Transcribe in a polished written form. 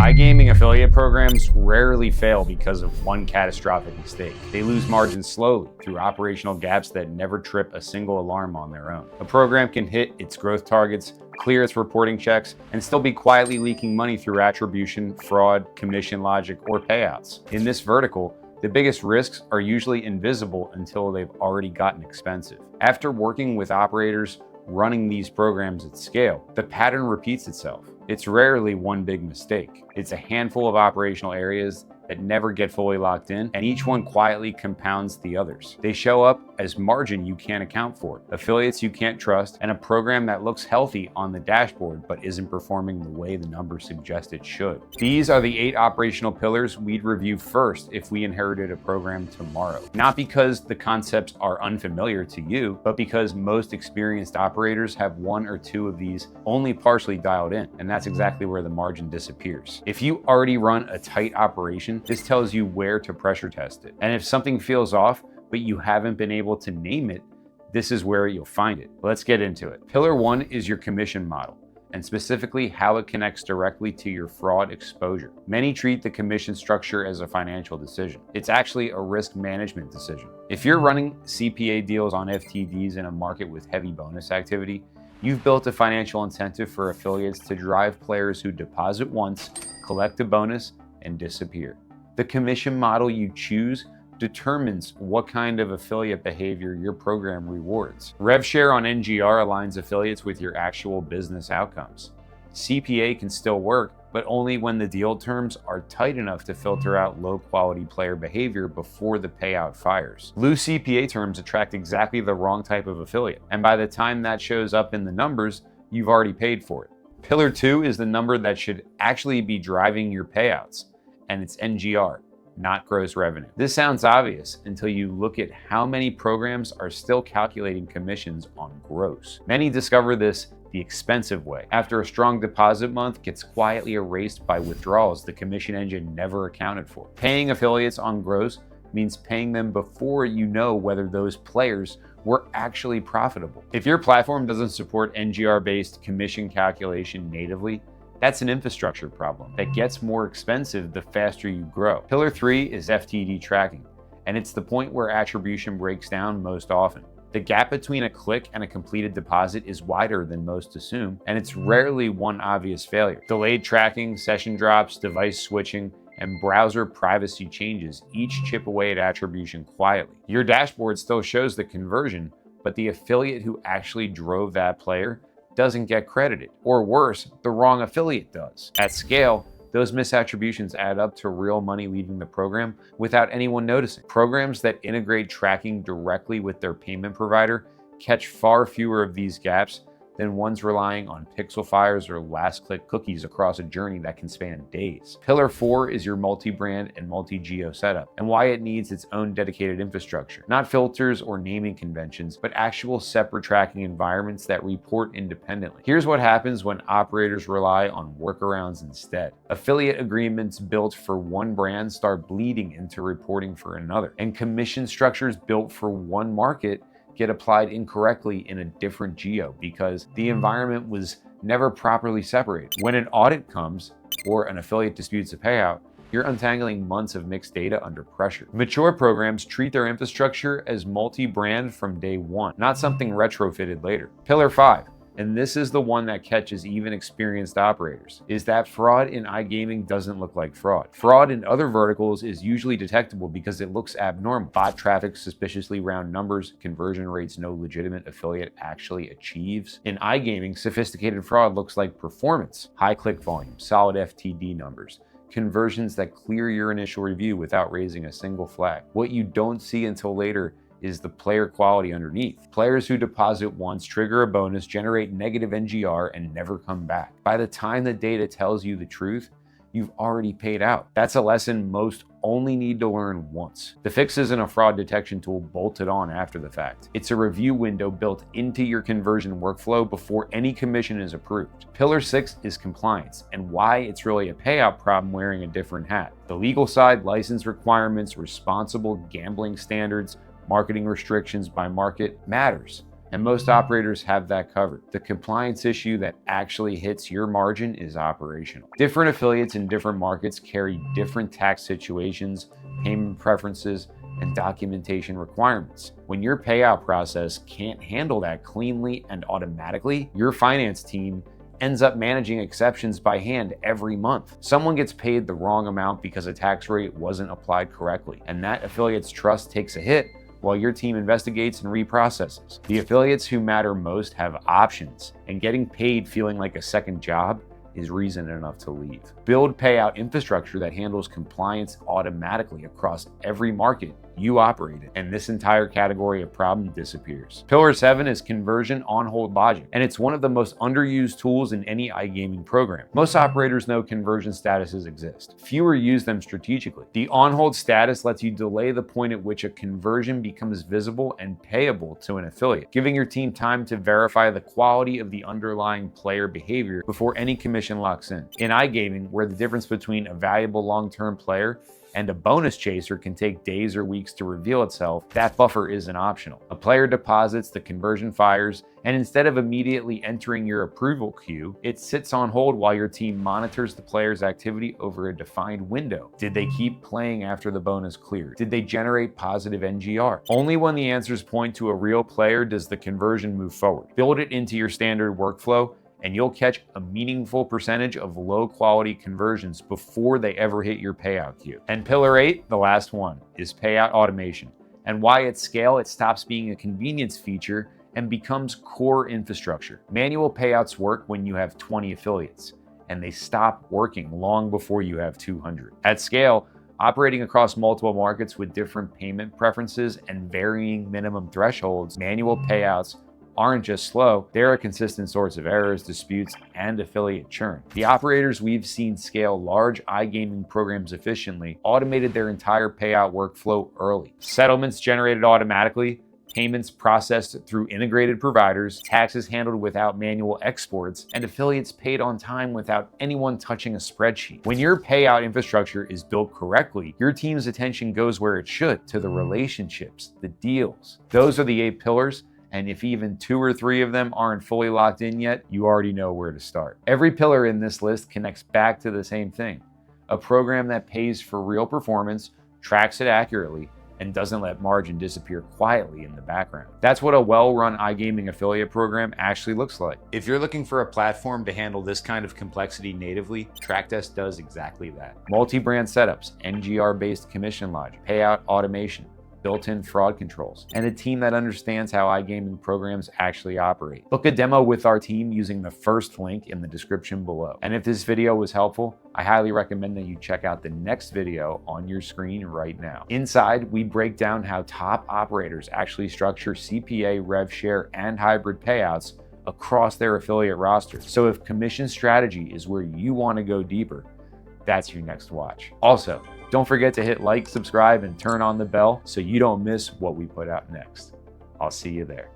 iGaming affiliate programs rarely fail because of one catastrophic mistake. They lose margins slowly through operational gaps that never trip a single alarm on their own. A program can hit its growth targets, clear its reporting checks, and still be quietly leaking money through attribution, fraud, commission logic, or payouts. In this vertical, the biggest risks are usually invisible until they've already gotten expensive. After working with operators running these programs at scale, the pattern repeats itself. It's rarely one big mistake. It's a handful of operational areas that never get fully locked in, and each one quietly compounds the others. They show up as margin you can't account for, affiliates you can't trust, and a program that looks healthy on the dashboard but isn't performing the way the numbers suggest it should. These are the 8 operational pillars we'd review first if we inherited a program tomorrow. Not because the concepts are unfamiliar to you, but because most experienced operators have 1 or 2 of these only partially dialed in, and that's exactly where the margin disappears. If you already run a tight operation, this tells you where to pressure test it. And if something feels off, but you haven't been able to name it, this is where you'll find it. Let's get into it. Pillar 1 is your commission model, and specifically how it connects directly to your fraud exposure. Many treat the commission structure as a financial decision. It's actually a risk management decision. If you're running CPA deals on FTDs in a market with heavy bonus activity, you've built a financial incentive for affiliates to drive players who deposit once, collect a bonus, and disappear. The commission model you choose determines what kind of affiliate behavior your program rewards. Rev share on NGR aligns affiliates with your actual business outcomes. CPA can still work, but only when the deal terms are tight enough to filter out low-quality player behavior before the payout fires. Loose CPA terms attract exactly the wrong type of affiliate, and by the time that shows up in the numbers, you've already paid for it. Pillar 2 is the number that should actually be driving your payouts, and it's NGR, not gross revenue. This sounds obvious until you look at how many programs are still calculating commissions on gross. Many discover this the expensive way. After a strong deposit month gets quietly erased by withdrawals the commission engine never accounted for. Paying affiliates on gross means paying them before you know whether those players were actually profitable. If your platform doesn't support NGR-based commission calculation natively, that's an infrastructure problem that gets more expensive the faster you grow. Pillar 3 is FTD tracking, and it's the point where attribution breaks down most often. The gap between a click and a completed deposit is wider than most assume, and it's rarely one obvious failure. Delayed tracking, session drops, device switching, and browser privacy changes each chip away at attribution quietly. Your dashboard still shows the conversion, but the affiliate who actually drove that player doesn't get credited, or worse, the wrong affiliate does. At scale, those misattributions add up to real money leaving the program without anyone noticing. Programs that integrate tracking directly with their payment provider catch far fewer of these gaps than ones relying on pixel fires or last-click cookies across a journey that can span days. Pillar 4 is your multi-brand and multi-geo setup, and why it needs its own dedicated infrastructure. Not filters or naming conventions, but actual separate tracking environments that report independently. Here's what happens when operators rely on workarounds instead. Affiliate agreements built for one brand start bleeding into reporting for another, and commission structures built for one market get applied incorrectly in a different geo because the environment was never properly separated. When an audit comes or an affiliate disputes a payout, you're untangling months of mixed data under pressure. Mature programs treat their infrastructure as multi-brand from day one, not something retrofitted later. Pillar 5, and this is the one that catches even experienced operators, is that fraud in iGaming doesn't look like fraud. Fraud in other verticals is usually detectable because it looks abnormal. Bot traffic, suspiciously round numbers, conversion rates no legitimate affiliate actually achieves. In iGaming, sophisticated fraud looks like performance, high click volume, solid FTD numbers, conversions that clear your initial review without raising a single flag. What you don't see until later is the player quality underneath. Players who deposit once, trigger a bonus, generate negative NGR, and never come back. By the time the data tells you the truth, you've already paid out. That's a lesson most only need to learn once. The fix isn't a fraud detection tool bolted on after the fact. It's a review window built into your conversion workflow before any commission is approved. Pillar 6 is compliance, and why it's really a payout problem wearing a different hat. The legal side, license requirements, responsible gambling standards, marketing restrictions by market matters. and most operators have that covered. The compliance issue that actually hits your margin is operational. Different affiliates in different markets carry different tax situations, payment preferences, and documentation requirements. When your payout process can't handle that cleanly and automatically, your finance team ends up managing exceptions by hand every month. Someone gets paid the wrong amount because a tax rate wasn't applied correctly, and that affiliate's trust takes a hit while your team investigates and reprocesses. The affiliates who matter most have options, and getting paid feeling like a second job is reason enough to leave. Build payout infrastructure that handles compliance automatically across every market you operate in, and this entire category of problem disappears. Pillar 7 is conversion on-hold logic, and it's one of the most underused tools in any iGaming program. Most operators know conversion statuses exist. Fewer use them strategically. The on-hold status lets you delay the point at which a conversion becomes visible and payable to an affiliate, giving your team time to verify the quality of the underlying player behavior before any commission locks in. In iGaming, where the difference between a valuable long-term player and a bonus chaser can take days or weeks to reveal itself, that buffer isn't optional. A player deposits, the conversion fires, and instead of immediately entering your approval queue, it sits on hold while your team monitors the player's activity over a defined window. Did they keep playing after the bonus cleared? Did they generate positive NGR? Only when the answers point to a real player does the conversion move forward. Build it into your standard workflow, and you'll catch a meaningful percentage of low-quality conversions before they ever hit your payout queue. And pillar 8, the last one, is payout automation. And why at scale, it stops being a convenience feature and becomes core infrastructure. Manual payouts work when you have 20 affiliates, and they stop working long before you have 200. At scale, operating across multiple markets with different payment preferences and varying minimum thresholds, manual payouts aren't just slow, they're a consistent source of errors, disputes, and affiliate churn. The operators we've seen scale large iGaming programs efficiently automated their entire payout workflow early. Settlements generated automatically, payments processed through integrated providers, taxes handled without manual exports, and affiliates paid on time without anyone touching a spreadsheet. When your payout infrastructure is built correctly, your team's attention goes where it should, to the relationships, the deals. Those are the 8 pillars. And if even 2 or 3 of them aren't fully locked in yet, you already know where to start. Every pillar in this list connects back to the same thing: a program that pays for real performance, tracks it accurately, and doesn't let margin disappear quietly in the background. That's what a well-run iGaming affiliate program actually looks like. If you're looking for a platform to handle this kind of complexity natively, Trackdesk does exactly that. Multi-brand setups, NGR-based commission logic, payout automation, built-in fraud controls, and a team that understands how iGaming programs actually operate. Book a demo with our team using the first link in the description below. And if this video was helpful, I highly recommend that you check out the next video on your screen right now. Inside, we break down how top operators actually structure CPA, rev share, and hybrid payouts across their affiliate rosters. So if commission strategy is where you want to go deeper, that's your next watch. Also, don't forget to hit like, subscribe, and turn on the bell so you don't miss what we put out next. I'll see you there.